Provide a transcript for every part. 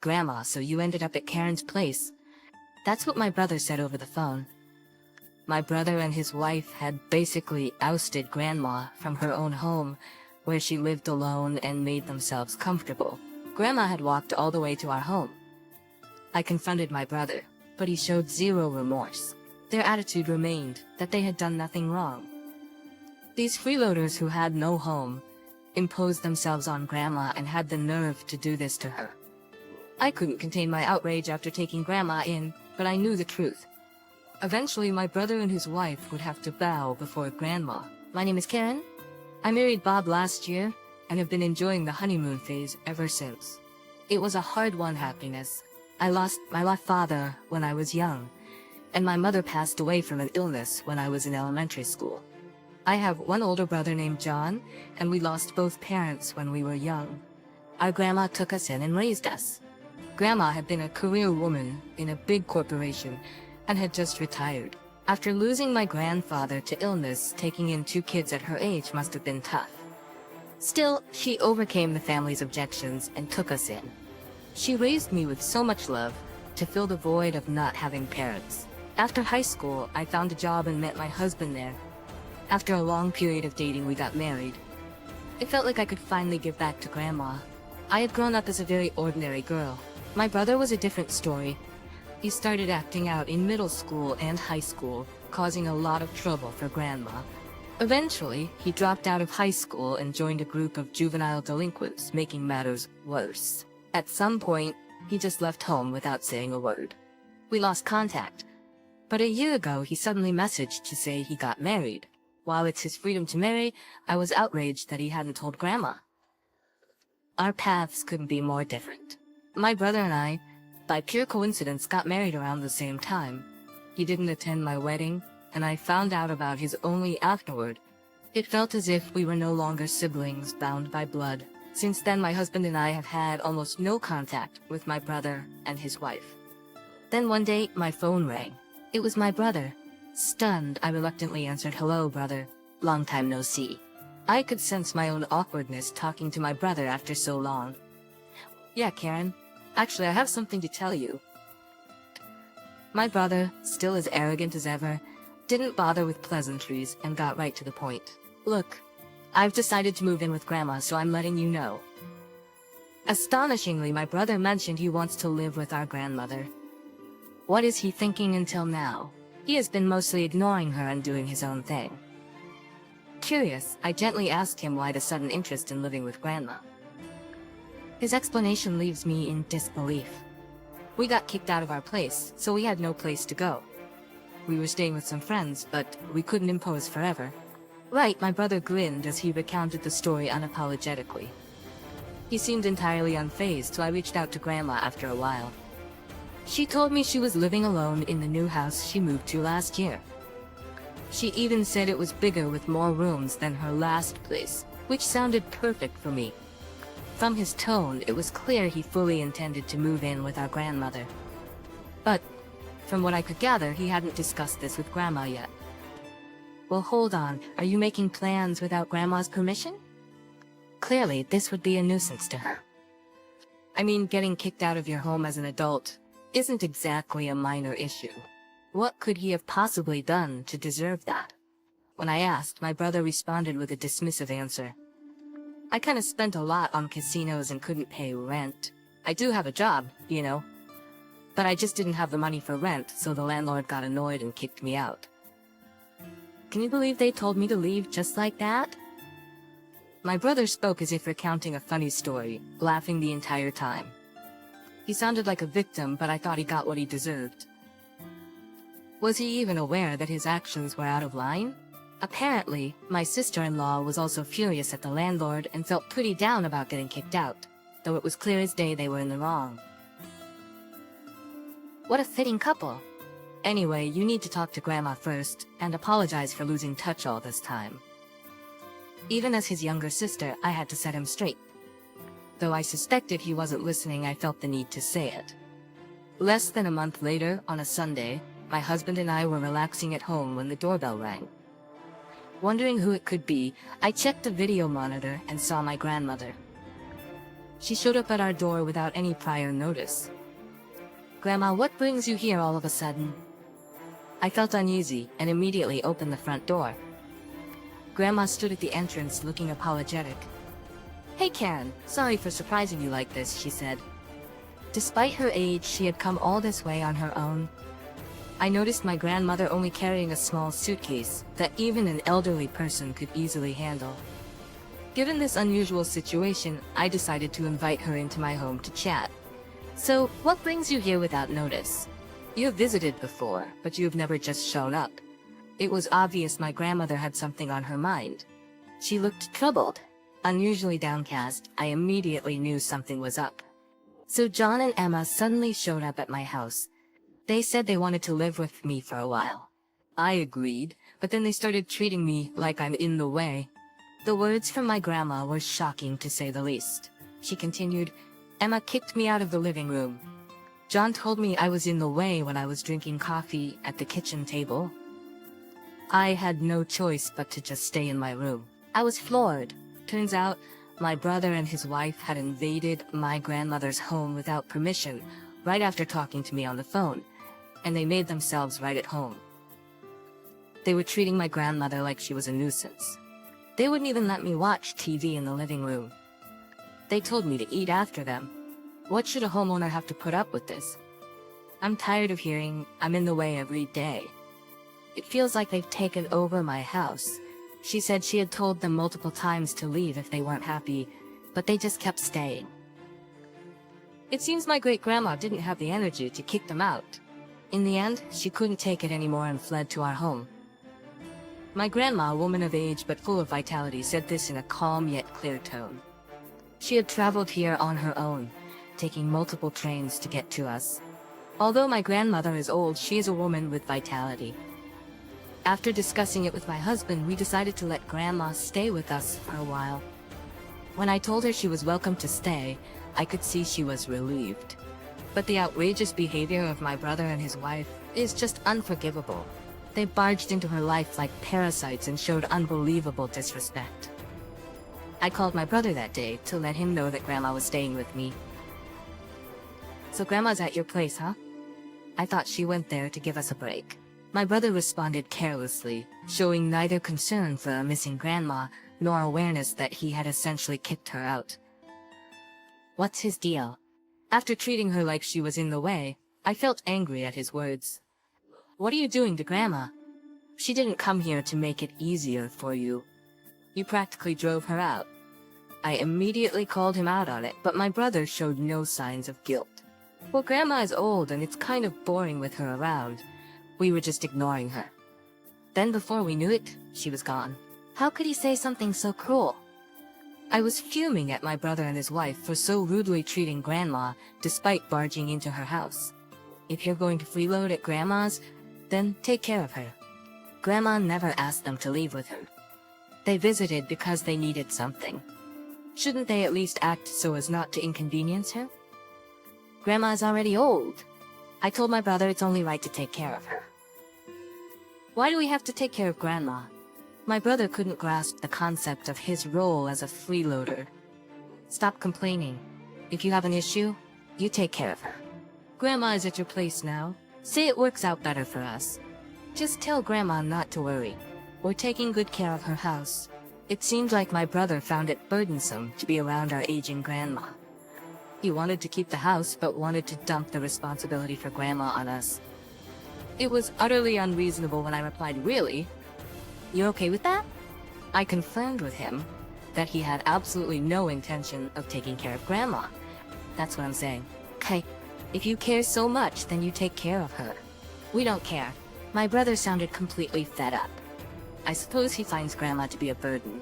"Grandma, so you ended up at Karen's place." That's what my brother said over the phone. My brother and his wife had basically ousted Grandma from her own home, where she lived alone and made themselves comfortable. Grandma had walked all the way to our home. I confronted my brother, but he showed zero remorse. Their attitude remained that they had done nothing wrong. These freeloaders who had no home imposed themselves on Grandma and had the nerve to do this to her. I couldn't contain my outrage after taking Grandma in, but I knew the truth. Eventually, my brother and his wife would have to bow before Grandma. "My name is Karen. I married Bob last year and have been enjoying the honeymoon phase ever since. It was a hard-won happiness. I lost my father when I was young, and my mother passed away from an illness when I was in elementary school. I have one older brother named John, and we lost both parents when we were young. Our grandma took us in and raised us. Grandma had been a career woman in a big corporation and had just retired. After losing my grandfather to illness, taking in 2 kids at her age must have been tough. Still, she overcame the family's objections and took us in. She raised me with so much love to fill the void of not having parents. After high school, I found a job and met my husband there. After a long period of dating, we got married. It felt like I could finally give back to Grandma. I had grown up as a very ordinary girl. My brother was a different story. He started acting out in middle school and high school, causing a lot of trouble for Grandma. Eventually, he dropped out of high school and joined a group of juvenile delinquents, making matters worse. At some point, he just left home without saying a word. We lost contact. But a year ago, he suddenly messaged to say he got married. While it's his freedom to marry, I was outraged that he hadn't told Grandma. Our paths couldn't be more different. My brother and I, by pure coincidence, got married around the same time. He didn't attend my wedding, and I found out about his only afterward. It felt as if we were no longer siblings bound by blood. Since then, my husband and I have had almost no contact with my brother and his wife. Then one day, my phone rang. It was my brother. Stunned, I reluctantly answered, "Hello, brother. Long time no see." I could sense my own awkwardness talking to my brother after so long. "Yeah, Karen. Actually, I have something to tell you." My brother, still as arrogant as ever, didn't bother with pleasantries and got right to the point. "Look, I've decided to move in with Grandma, so I'm letting you know." Astonishingly, my brother mentioned he wants to live with our grandmother. What is he thinking until now? He has been mostly ignoring her and doing his own thing. Curious, I gently asked him why the sudden interest in living with Grandma. His explanation leaves me in disbelief. We got kicked out of our place, so we had no place to go. We were staying with some friends, but we couldn't impose forever. "Right," my brother grinned as he recounted the story unapologetically. He seemed entirely unfazed, so I reached out to Grandma after a while. She told me she was living alone in the new house she moved to last year. She even said it was bigger with more rooms than her last place, which sounded perfect for me. From his tone, it was clear he fully intended to move in with our grandmother. But, from what I could gather, he hadn't discussed this with Grandma yet. Well, hold on, are you making plans without Grandma's permission? Clearly, this would be a nuisance to her. I mean, getting kicked out of your home as an adult isn't exactly a minor issue. What could he have possibly done to deserve that? When I asked, my brother responded with a dismissive answer. "I kinda spent a lot on casinos and couldn't pay rent. I do have a job, you know. But I just didn't have the money for rent, so the landlord got annoyed and kicked me out." Can you believe they told me to leave just like that? My brother spoke as if recounting a funny story, laughing the entire time. He sounded like a victim, but I thought he got what he deserved. Was he even aware that his actions were out of line? Apparently, my sister-in-law was also furious at the landlord and felt pretty down about getting kicked out, though it was clear as day they were in the wrong. What a fitting couple. Anyway, you need to talk to Grandma first, and apologize for losing touch all this time. Even as his younger sister, I had to set him straight. Though I suspected he wasn't listening, I felt the need to say it. Less than a month later, on a Sunday, my husband and I were relaxing at home when the doorbell rang. Wondering who it could be, I checked the video monitor and saw my grandmother. She showed up at our door without any prior notice. "Grandma, what brings you here all of a sudden?" I felt uneasy and immediately opened the front door. Grandma stood at the entrance looking apologetic. "Hey Karen, sorry for surprising you like this," she said. Despite her age, she had come all this way on her own. I noticed my grandmother only carrying a small suitcase that even an elderly person could easily handle. Given this unusual situation, I decided to invite her into my home to chat. "So, what brings you here without notice? You've visited before, but you've never just shown up." It was obvious my grandmother had something on her mind. She looked troubled, unusually downcast. I immediately knew something was up. "So John and Emma suddenly showed up at my house. They said they wanted to live with me for a while. I agreed, but then they started treating me like I'm in the way." The words from my grandma were shocking to say the least. She continued, "Emma kicked me out of the living room. John told me I was in the way when I was drinking coffee at the kitchen table. I had no choice but to just stay in my room." I was floored. Turns out, my brother and his wife had invaded my grandmother's home without permission, right after talking to me on the phone, and they made themselves right at home. They were treating my grandmother like she was a nuisance. They wouldn't even let me watch TV in the living room. They told me to eat after them. What should a homeowner have to put up with this? I'm tired of hearing I'm in the way every day. It feels like they've taken over my house. She said she had told them multiple times to leave if they weren't happy, but they just kept staying. It seems my great-grandma didn't have the energy to kick them out. In the end, she couldn't take it anymore and fled to our home. My grandma, a woman of age but full of vitality, said this in a calm yet clear tone. She had traveled here on her own, taking multiple trains to get to us. Although my grandmother is old, she is a woman with vitality. After discussing it with my husband, we decided to let Grandma stay with us for a while. When I told her she was welcome to stay, I could see she was relieved. But the outrageous behavior of my brother and his wife is just unforgivable. They barged into her life like parasites and showed unbelievable disrespect. I called my brother that day to let him know that Grandma was staying with me. "So Grandma's at your place, huh?" I thought she went there to give us a break. My brother responded carelessly, showing neither concern for a missing grandma nor awareness that he had essentially kicked her out. What's his deal? After treating her like she was in the way, I felt angry at his words. "What are you doing to Grandma? She didn't come here to make it easier for you. You practically drove her out." I immediately called him out on it, but my brother showed no signs of guilt. "Well, Grandma is old and it's kind of boring with her around. We were just ignoring her." Then before we knew it, she was gone. How could he say something so cruel? I was fuming at my brother and his wife for so rudely treating Grandma despite barging into her house. If you're going to freeload at Grandma's, then take care of her. Grandma never asked them to leave with her. They visited because they needed something. Shouldn't they at least act so as not to inconvenience her? Grandma is already old. I told my brother it's only right to take care of her. Why do we have to take care of Grandma? My brother couldn't grasp the concept of his role as a freeloader. Stop complaining. If you have an issue, you take care of her. Grandma is at your place now. Say it works out better for us. Just tell Grandma not to worry. We're taking good care of her house. It seemed like my brother found it burdensome to be around our aging grandma. He wanted to keep the house, but wanted to dump the responsibility for Grandma on us. It was utterly unreasonable when I replied, "Really? You okay with that?" I confirmed with him that he had absolutely no intention of taking care of Grandma. That's what I'm saying. Okay, if you care so much, then you take care of her. We don't care. My brother sounded completely fed up. I suppose he finds Grandma to be a burden.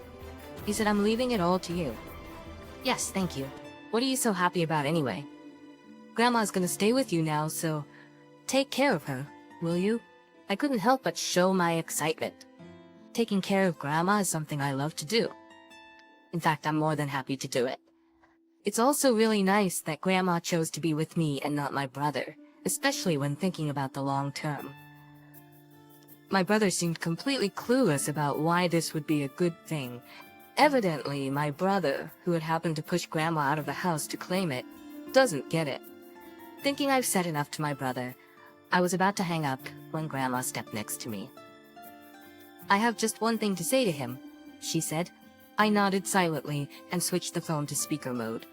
He said, "I'm leaving it all to you." Yes, thank you. What are you so happy about anyway? Grandma's gonna stay with you now, so take care of her, will you? I couldn't help but show my excitement. Taking care of Grandma is something I love to do. In fact, I'm more than happy to do it. It's also really nice that Grandma chose to be with me and not my brother, especially when thinking about the long term. My brother seemed completely clueless about why this would be a good thing, Evidently, my brother, who had happened to push Grandma out of the house to claim it, doesn't get it. Thinking I've said enough to my brother, I was about to hang up when Grandma stepped next to me. "I have just one thing to say to him," she said. I nodded silently and switched the phone to speaker mode.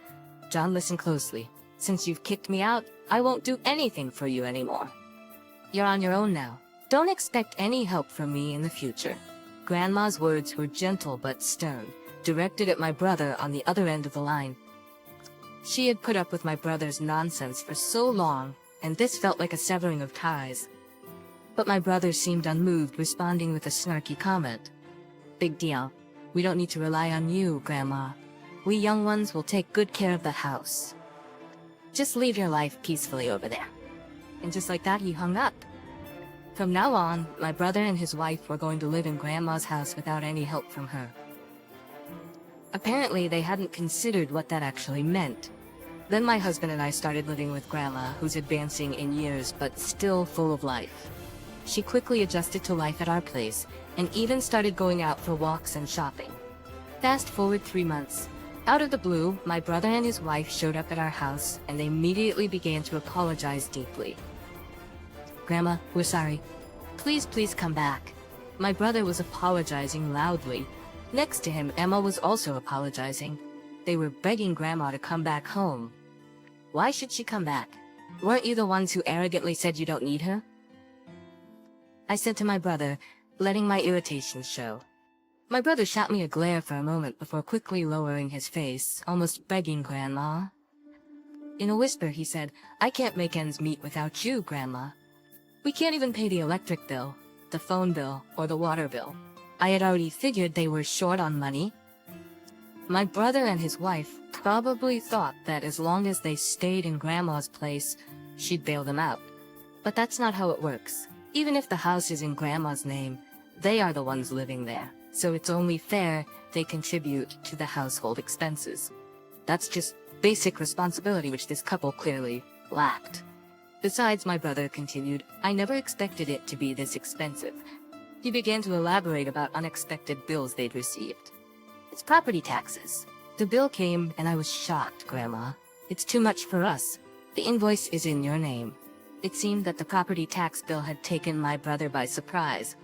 "John, listen closely. Since you've kicked me out, I won't do anything for you anymore. You're on your own now. Don't expect any help from me in the future." Grandma's words were gentle but stern, directed at my brother on the other end of the line. She had put up with my brother's nonsense for so long, and this felt like a severing of ties. But my brother seemed unmoved, responding with a snarky comment. "Big deal. We don't need to rely on you, Grandma. We young ones will take good care of the house. Just live your life peacefully over there." And just like that, he hung up. From now on, my brother and his wife were going to live in Grandma's house without any help from her. Apparently, they hadn't considered what that actually meant. Then my husband and I started living with Grandma, who's advancing in years but still full of life. She quickly adjusted to life at our place, and even started going out for walks and shopping. Fast forward 3 months. Out of the blue, my brother and his wife showed up at our house, and they immediately began to apologize deeply. "Grandma, we're sorry. Please come back." My brother was apologizing loudly. Next to him, Emma was also apologizing. They were begging Grandma to come back home. Why should she come back? Weren't you the ones who arrogantly said you don't need her? I said to my brother, letting my irritation show. My brother shot me a glare for a moment before quickly lowering his face, almost begging Grandma. In a whisper, he said, "I can't make ends meet without you, Grandma. We can't even pay the electric bill, the phone bill, or the water bill." I had already figured they were short on money. My brother and his wife probably thought that as long as they stayed in Grandma's place, she'd bail them out. But that's not how it works. Even if the house is in Grandma's name, they are the ones living there, so it's only fair they contribute to the household expenses. That's just basic responsibility which this couple clearly lacked. Besides, my brother continued, I never expected it to be this expensive. He began to elaborate about unexpected bills they'd received. It's property taxes. The bill came and I was shocked, Grandma. It's too much for us. The invoice is in your name. It seemed that the property tax bill had taken my brother by surprise.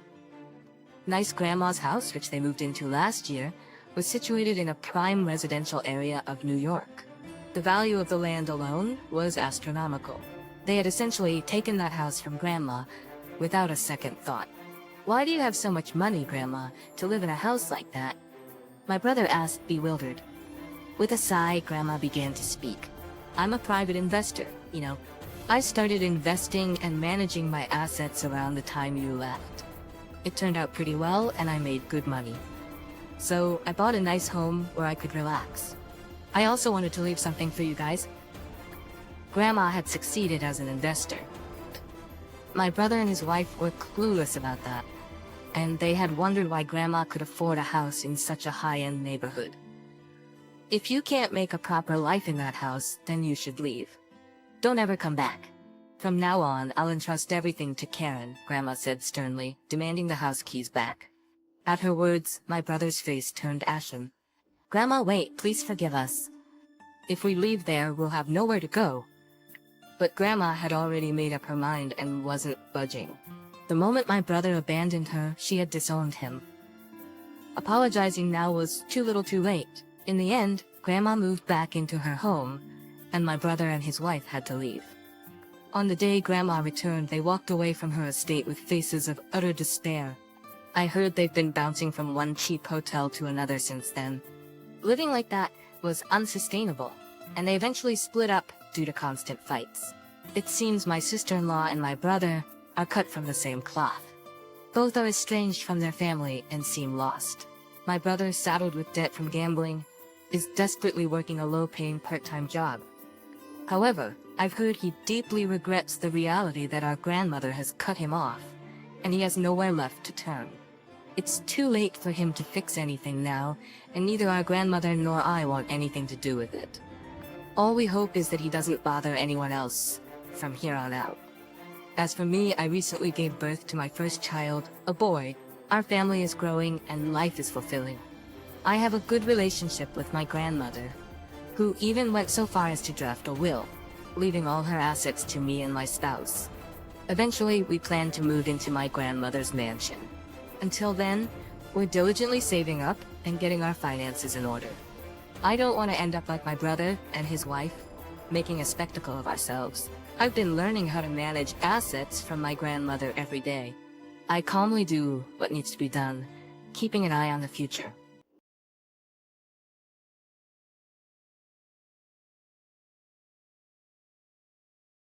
Nice Grandma's house, which they moved into last year, was situated in a prime residential area of New York. The value of the land alone was astronomical. They had essentially taken that house from Grandma without a second thought. Why do you have so much money, Grandma, to live in a house like that? My brother asked, bewildered. With a sigh, Grandma began to speak. I'm a private investor, you know. I started investing and managing my assets around the time you left. It turned out pretty well, and I made good money. So I bought a nice home where I could relax. I also wanted to leave something for you guys. Grandma had succeeded as an investor. My brother and his wife were clueless about that, and they had wondered why Grandma could afford a house in such a high-end neighborhood. If you can't make a proper life in that house, then you should leave. Don't ever come back. From now on, I'll entrust everything to Karen, Grandma said sternly, demanding the house keys back. At her words, my brother's face turned ashen. Grandma, wait, please forgive us. If we leave there, we'll have nowhere to go. But Grandma had already made up her mind and wasn't budging. The moment my brother abandoned her, she had disowned him. Apologizing now was too little too late. In the end, Grandma moved back into her home, and my brother and his wife had to leave. On the day Grandma returned, they walked away from her estate with faces of utter despair. I heard they've been bouncing from one cheap hotel to another since then. Living like that was unsustainable, and they eventually split up due to constant fights. It seems my sister-in-law and my brother are cut from the same cloth. Both are estranged from their family and seem lost. My brother, saddled with debt from gambling, is desperately working a low-paying part-time job. However, I've heard he deeply regrets the reality that our grandmother has cut him off, and he has nowhere left to turn. It's too late for him to fix anything now, and neither our grandmother nor I want anything to do with it. All we hope is that he doesn't bother anyone else from here on out. As for me, I recently gave birth to my first child, a boy. Our family is growing and life is fulfilling. I have a good relationship with my grandmother, who even went so far as to draft a will, leaving all her assets to me and my spouse. Eventually, we plan to move into my grandmother's mansion. Until then, we're diligently saving up and getting our finances in order. I don't want to end up like my brother and his wife, making a spectacle of ourselves. I've been learning how to manage assets from my grandmother every day. I calmly do what needs to be done, keeping an eye on the future.